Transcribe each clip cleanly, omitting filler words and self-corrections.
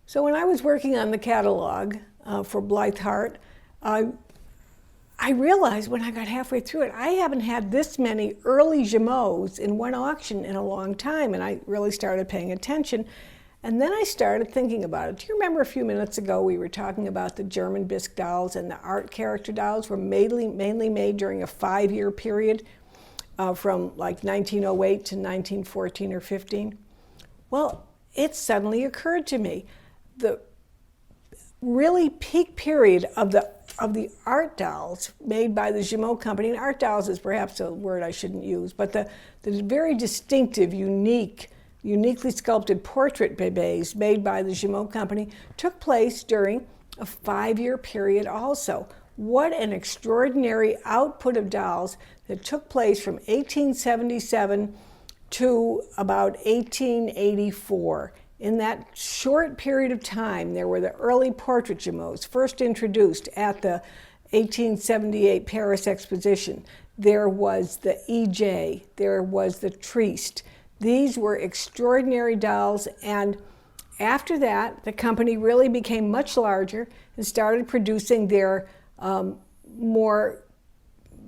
So when I was working on the catalog for Blithe Heart, I realized when I got halfway through it, I haven't had this many early Jumeaus in one auction in a long time, and I really started paying attention. And then I started thinking about it. Do you remember a few minutes ago we were talking about the German bisque dolls, and the art character dolls were mainly made during a 5-year period from like 1908 to 1914 or 15? Well, it suddenly occurred to me, the really peak period of the art dolls made by the Jumeau company, and art dolls is perhaps a word I shouldn't use, but the very distinctive, uniquely sculpted portrait bébés made by the Jumeau company took place during a 5-year period also. What an extraordinary output of dolls that took place from 1877 to about 1884. In that short period of time, there were the early portrait Jumeaus, first introduced at the 1878 Paris Exposition. There was the EJ, there was the Triste. These were extraordinary dolls, and after that, the company really became much larger and started producing their more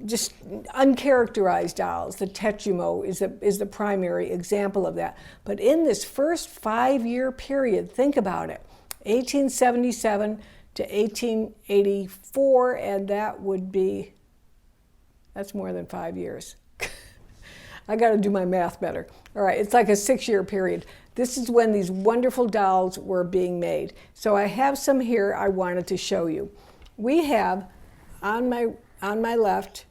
just uncharacterized dolls. The Tête Jumeau is the primary example of that. But in this first 5-year period, think about it, 1877 to 1884, and that's more than 5 years. I got to do my math better. All right, it's like a 6-year period. This is when these wonderful dolls were being made. So I have some here I wanted to show you. We have, on my left,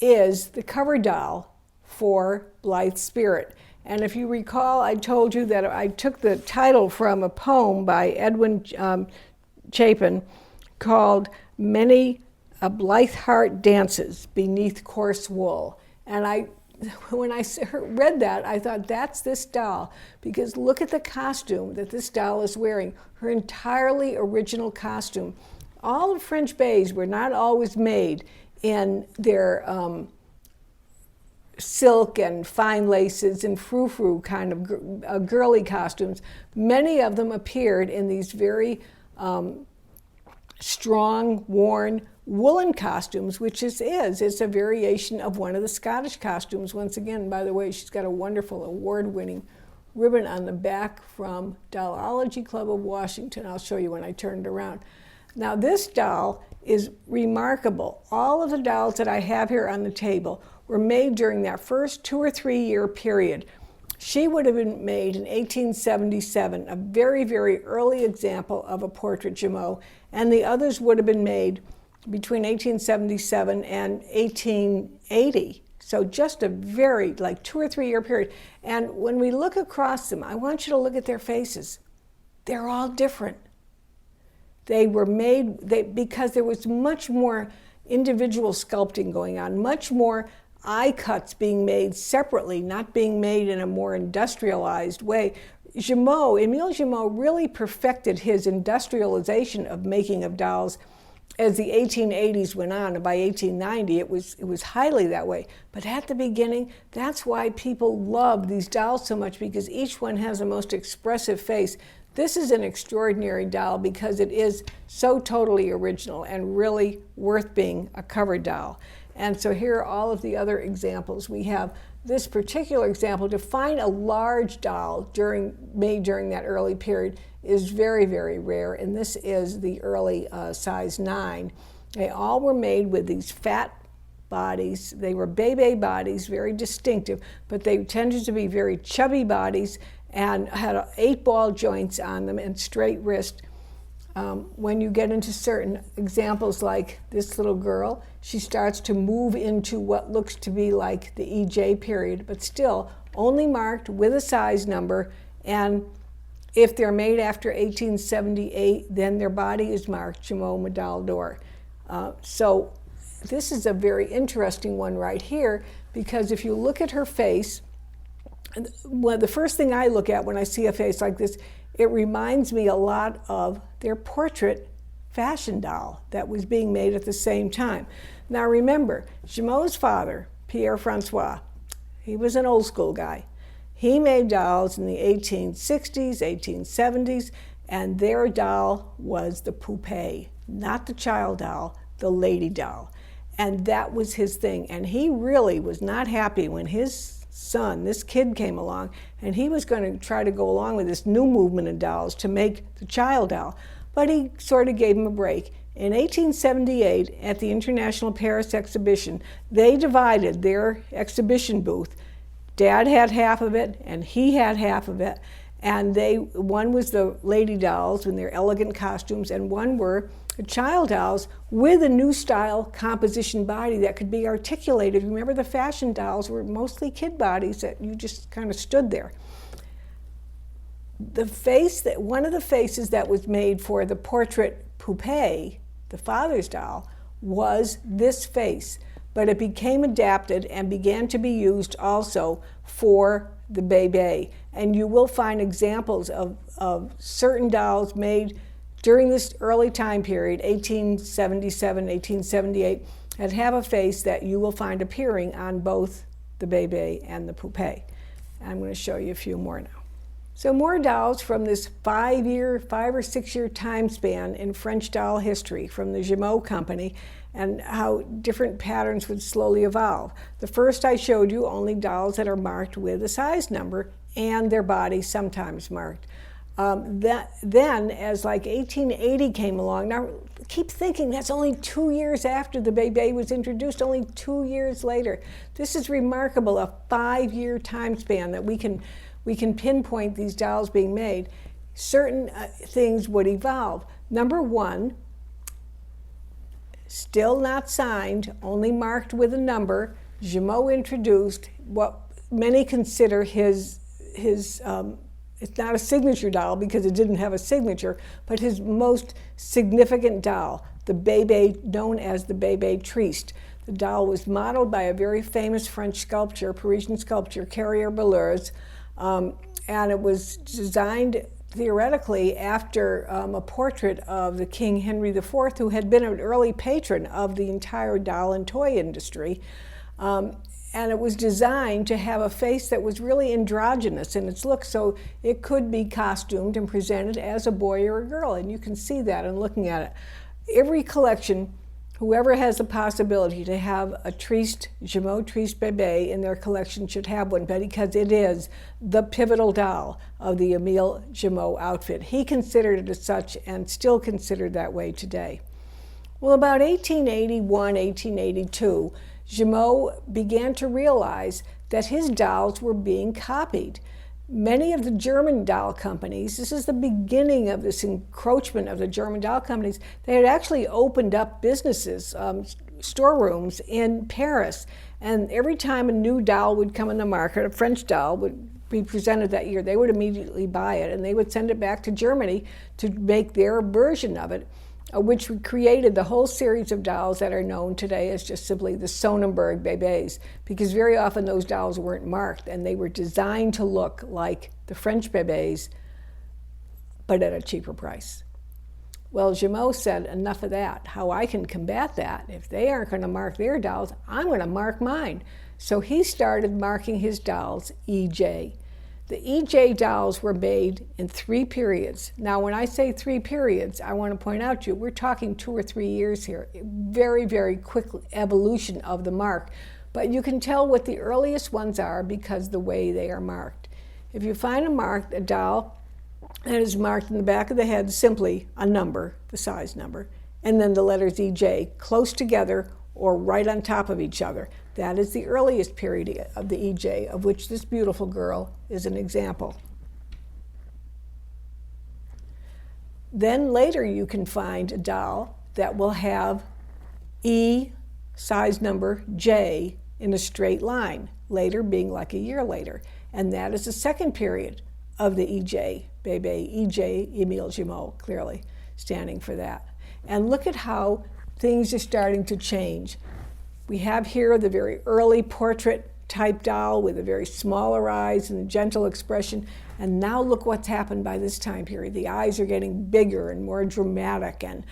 is the cover doll for Blithe Spirit. And if you recall, I told you that I took the title from a poem by Edwin Chapin called Many a Blithe Heart Dances Beneath Coarse Wool. And when I read that, I thought, that's this doll, because look at the costume that this doll is wearing, her entirely original costume. All of French beiges were not always made in their silk and fine laces and frou-frou kind of girly costumes. Many of them appeared in these very strong, worn, woolen costumes, which is a variation of one of the Scottish costumes. Once again, by the way, she's got a wonderful award-winning ribbon on the back from Dollology Club of Washington. I'll show you when I turn it around. Now this doll is remarkable. All of the dolls that I have here on the table were made during that first 2 or 3 year period. She would have been made in 1877, a very, very early example of a portrait Jumeau, and the others would have been made between 1877 and 1880. So just a very, like 2 or 3 year period. And when we look across them, I want you to look at their faces. They're all different. They were made because there was much more individual sculpting going on, much more eye cuts being made separately, not being made in a more industrialized way. Emile Jumeau really perfected his industrialization of making of dolls as the 1880s went on, and by 1890 it was highly that way. But at the beginning, that's why people loved these dolls so much, because each one has the most expressive face. This is an extraordinary doll because it is so totally original and really worth being a cover doll. And so here are all of the other examples. We have this particular example. To find a large doll made during that early period is very, very rare, and this is the early size 9. They all were made with these fat bodies. They were bébé bodies, very distinctive, but they tended to be very chubby bodies and had 8-ball joints on them and straight wrist. When you get into certain examples like this little girl, she starts to move into what looks to be like the EJ period, but still only marked with a size number, and if they're made after 1878, then their body is marked Jumeau Médaille d'Or. So this is a very interesting one right here, because if you look at her face, well, the first thing I look at when I see a face like this, it reminds me a lot of their portrait fashion doll that was being made at the same time. Now remember, Jumeau's father, Pierre Francois, he was an old school guy. He made dolls in the 1860s, 1870s, And their doll was the poupée, not the child doll, the lady doll. And that was his thing. And he really was not happy when his son, this kid, came along, and he was going to try to go along with this new movement of dolls to make the child doll. But he sort of gave him a break. In 1878, at the International Paris Exhibition, they divided their exhibition booth. Dad had half of it, and he had half of it. And one was the lady dolls in their elegant costumes, and one were the child dolls with a new style composition body that could be articulated. Remember, the fashion dolls were mostly kid bodies that you just kind of stood there. One of the faces that was made for the portrait poupée, the father's doll, was this face, but it became adapted and began to be used also for the bébé. And you will find examples of certain dolls made during this early time period, 1877, 1878, that have a face that you will find appearing on both the bébé and the poupée. I'm going to show you a few more now. So more dolls from this 5 or 6 year time span in French doll history from the Jumeau company, and how different patterns would slowly evolve. The first I showed you, only dolls that are marked with a size number and their body sometimes marked. Then, as like 1880 came along, now keep thinking that's only 2 years after the bébé was introduced, only 2 years later. This is remarkable, a 5 year time span that we can pinpoint these dolls being made. Certain things would evolve. Number one, still not signed, only marked with a number, Jumeau introduced what many consider his it's not a signature doll because it didn't have a signature, but his most significant doll, the bébé, known as the bébé triste. The doll was modeled by a very famous French sculptor, Parisian sculptor, Carrier Belleuse, and it was designed theoretically after a portrait of the King Henry IV, who had been an early patron of the entire doll and toy industry. And it was designed to have a face that was really androgynous in its look, so it could be costumed and presented as a boy or a girl, and you can see that in looking at it. Every collection, whoever has the possibility to have a Jumeau triste bébé in their collection should have one, because it is the pivotal doll of the Emile Jumeau outfit. He considered it as such and still considered that way today. Well, about 1881, 1882, Jumeau began to realize that his dolls were being copied. Many of the German doll companies, this is the beginning of this encroachment of the German doll companies, they had actually opened up businesses, storerooms in Paris. And every time a new doll would come in the market, a French doll would be presented that year, they would immediately buy it and they would send it back to Germany to make their version of it, which created the whole series of dolls that are known today as just simply the Sonnenberg bébés, because very often those dolls weren't marked and they were designed to look like the French bébés, but at a cheaper price. Well, Jumeau said, enough of that. How I can combat that, if they aren't going to mark their dolls, I'm going to mark mine. So he started marking his dolls EJ. The EJ dolls were made in 3 periods. Now, when I say 3 periods, I want to point out to you, we're talking 2 or 3 years here. Very, very quick evolution of the mark. But you can tell what the earliest ones are because the way they are marked. If you find a doll that is marked in the back of the head, simply a number, the size number, and then the letters EJ close together or right on top of each other. That is the earliest period of the EJ, of which this beautiful girl is an example. Then later you can find a doll that will have E, size number J, in a straight line, later being like a year later. And that is the second period of the EJ, bébé, EJ, Emile Jumeau, clearly standing for that. And look at how things are starting to change. We have here the very early portrait type doll with a very smaller eyes and a gentle expression. And now look what's happened by this time period. The eyes are getting bigger and more dramatic, and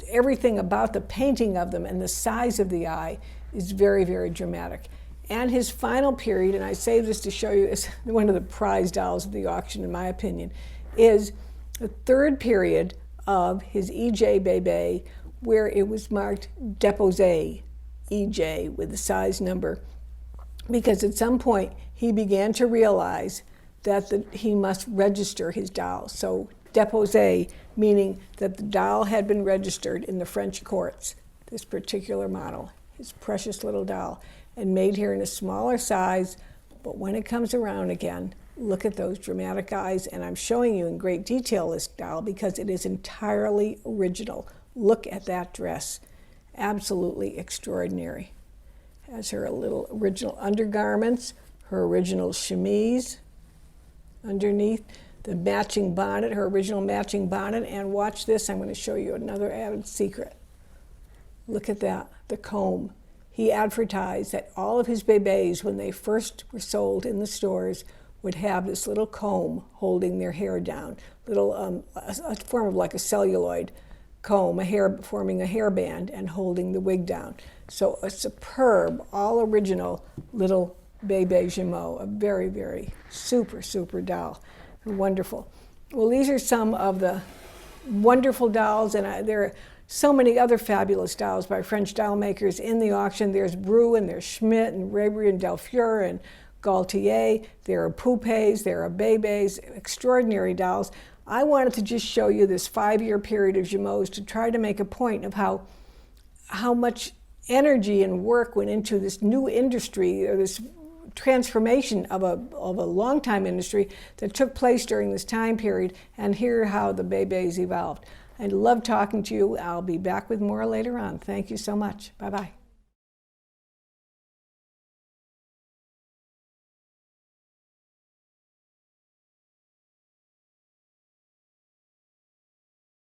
everything about the painting of them and the size of the eye is very, very dramatic. And his final period, and I say this to show you, is one of the prize dolls of the auction, in my opinion, is the third period of his EJ Bébé, where it was marked Déposé EJ with the size number, because at some point he began to realize that he must register his doll. So Déposé, meaning that the doll had been registered in the French courts, this particular model, his precious little doll, and made here in a smaller size. But when it comes around again, look at those dramatic eyes, and I'm showing you in great detail this doll because it is entirely original. Look at that dress. Absolutely extraordinary. Has her little original undergarments, her original chemise underneath, the matching bonnet, her original matching bonnet, and watch this, I'm going to show you another added secret. Look at that, the comb. He advertised that all of his bébés, when they first were sold in the stores, would have this little comb holding their hair down, little a form of like a celluloid comb, forming a hairband and holding the wig down. So a superb, all original little Bébé Jumeau, a very, very super, super doll. Wonderful. Well, these are some of the wonderful dolls, and there are so many other fabulous dolls by French doll makers in the auction. There's Bru, and there's Schmidt, and Raybury, and Delfure, and Gaultier. There are Poupées, there are Bébés, extraordinary dolls. I wanted to just show you this 5-year period of Jumeau's to try to make a point of how much energy and work went into this new industry, or this transformation of a long-time industry that took place during this time period, and hear how the Bébés evolved. I love talking to you. I'll be back with more later on. Thank you so much. Bye-bye.